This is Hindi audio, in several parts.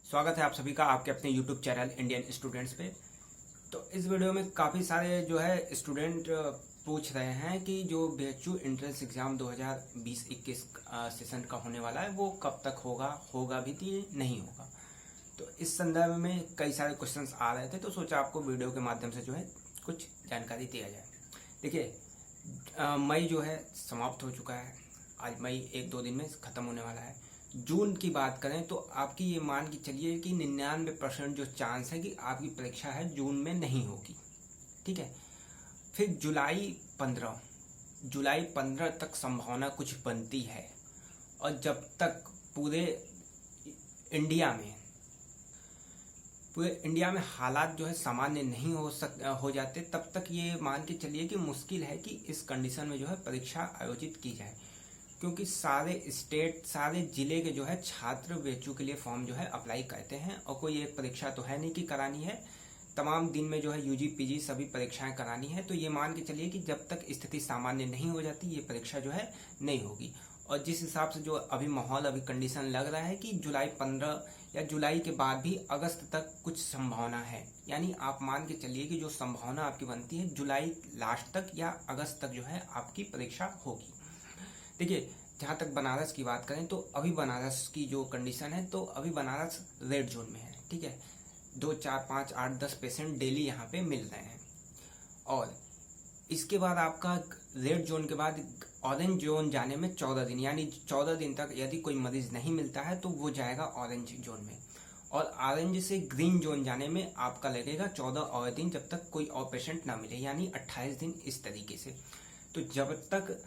स्वागत है आप सभी का आपके अपने YouTube चैनल इंडियन स्टूडेंट्स पे। तो इस वीडियो में काफ़ी सारे जो है स्टूडेंट पूछ रहे हैं कि जो बीएचयू एंट्रेंस एग्ज़ाम 2020-21 सेशन का होने वाला है वो कब तक होगा भी कि नहीं होगा। तो इस संदर्भ में कई सारे क्वेश्चंस आ रहे थे, तो सोचा आपको वीडियो के माध्यम से जो है कुछ जानकारी दिया जाए। देखिए, मई जो है समाप्त हो चुका है। आज मई 1-2 दिन में ख़त्म होने वाला है। जून की बात करें तो आपकी ये मान के चलिए कि 99% जो चांस है कि आपकी परीक्षा है जून में नहीं होगी। ठीक है। फिर जुलाई 15 तक संभावना कुछ बनती है, और जब तक पूरे इंडिया में हालात जो है सामान्य नहीं हो जाते, तब तक ये मान के चलिए कि मुश्किल है कि इस कंडीशन में जो है परीक्षा आयोजित की जाए, क्योंकि सारे जिले के जो है छात्र बीएचयू के लिए फॉर्म जो है अप्लाई करते हैं, और कोई एक परीक्षा तो है नहीं कि करानी है। तमाम दिन में जो है यूजी पीजी सभी परीक्षाएं करानी है। तो ये मान के चलिए कि जब तक स्थिति सामान्य नहीं हो जाती ये परीक्षा जो है नहीं होगी। और जिस हिसाब से जो अभी माहौल अभी कंडीशन लग रहा है कि जुलाई 15 या जुलाई के बाद भी अगस्त तक कुछ संभावना है, यानी आप मान के चलिए कि जो संभावना आपकी बनती है जुलाई लास्ट तक या अगस्त तक जो है आपकी परीक्षा होगी। देखिए, जहाँ तक बनारस की बात करें तो अभी बनारस की जो कंडीशन है, तो अभी बनारस रेड जोन में है। ठीक है, 2, 4, 5, 8, 10 पेशेंट डेली यहाँ पे मिल रहे हैं। और इसके बाद आपका रेड जोन के बाद ऑरेंज जोन जाने में 14 दिन, यानी 14 दिन तक यदि कोई मरीज नहीं मिलता है तो वो जाएगा ऑरेंज जोन में। और ऑरेंज से ग्रीन जोन जाने में आपका लगेगा 14 और दिन, जब तक कोई और पेशेंट ना मिले, यानी 28 दिन इस तरीके से। तो जब तक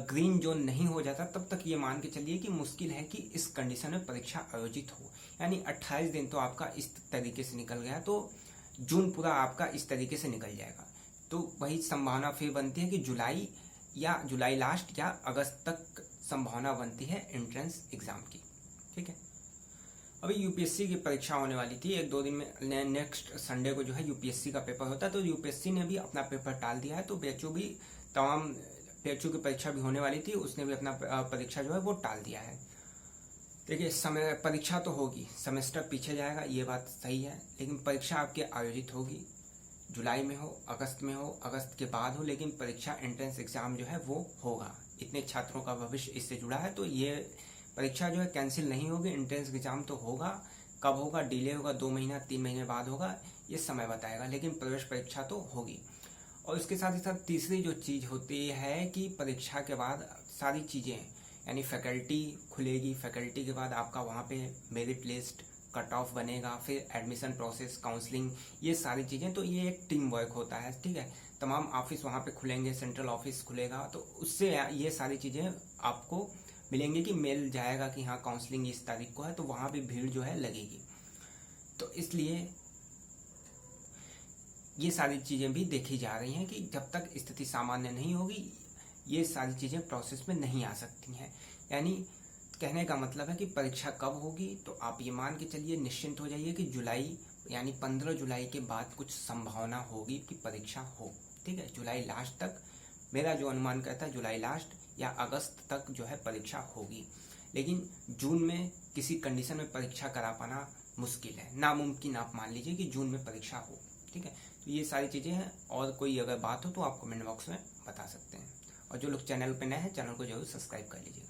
ग्रीन जोन नहीं हो जाता तब तक ये मान के चलिए कि मुश्किल है कि इस कंडीशन में परीक्षा आयोजित हो। यानी 28 दिन तो आपका इस तरीके से निकल गया, तो जून पूरा आपका इस तरीके से निकल जाएगा। तो वही संभावना फिर बनती है कि जुलाई लास्ट या अगस्त तक संभावना बनती है एंट्रेंस एग्जाम की। ठीक है, अभी यूपीएससी की परीक्षा होने वाली थी 1-2 दिन में। नेक्स्ट संडे को जो है यूपीएससी का पेपर होता है, तो यूपीएससी ने भी अपना पेपर टाल दिया है। तो बीएचयू की परीक्षा भी होने वाली थी, उसने भी अपना परीक्षा जो है वो टाल दिया है। देखिए, परीक्षा तो होगी, सेमेस्टर पीछे जाएगा, ये बात सही है, लेकिन परीक्षा आपके आयोजित होगी। जुलाई में हो, अगस्त में हो, अगस्त के बाद हो, लेकिन परीक्षा एंट्रेंस एग्जाम जो है वो होगा। इतने छात्रों का भविष्य इससे जुड़ा है, तो ये परीक्षा जो है कैंसिल नहीं होगी। एंट्रेंस एग्जाम तो होगा, कब होगा, डिले होगा, 2 महीना 3 महीने बाद होगा, ये समय बताएगा, लेकिन प्रवेश परीक्षा तो होगी। और इसके साथ ही साथ तीसरी जो चीज़ होती है कि परीक्षा के बाद सारी चीज़ें, यानी फैकल्टी खुलेगी, फैकल्टी के बाद आपका वहाँ पे मेरिट लिस्ट, कट ऑफ बनेगा, फिर एडमिशन प्रोसेस, काउंसलिंग, ये सारी चीज़ें। तो ये एक टीम वर्क होता है। ठीक है, तमाम ऑफिस वहाँ पे खुलेंगे, सेंट्रल ऑफिस खुलेगा, तो उससे ये सारी चीज़ें आपको मिलेंगी कि मिल जाएगा कि हाँ काउंसलिंग इस तारीख को है, तो वहाँ भी भीड़ जो है लगेगी। तो इसलिए ये सारी चीज़ें भी देखी जा रही हैं कि जब तक स्थिति सामान्य नहीं होगी ये सारी चीज़ें प्रोसेस में नहीं आ सकती हैं। यानी कहने का मतलब है कि परीक्षा कब होगी, तो आप ये मान के चलिए, निश्चिंत हो जाइए कि जुलाई यानी 15 जुलाई के बाद कुछ संभावना होगी कि परीक्षा हो। ठीक है, जुलाई लास्ट तक मेरा जो अनुमान कहता है जुलाई लास्ट या अगस्त तक जो है परीक्षा होगी, लेकिन जून में किसी कंडीशन में परीक्षा करा पाना मुश्किल है, नामुमकिन आप मान लीजिए कि जून में परीक्षा हो। ठीक है, तो ये सारी चीज़ें हैं, और कोई अगर बात हो तो आप कमेंट बॉक्स में बता सकते हैं। और जो लोग चैनल पे नए हैं, चैनल को जरूर सब्सक्राइब कर लीजिए।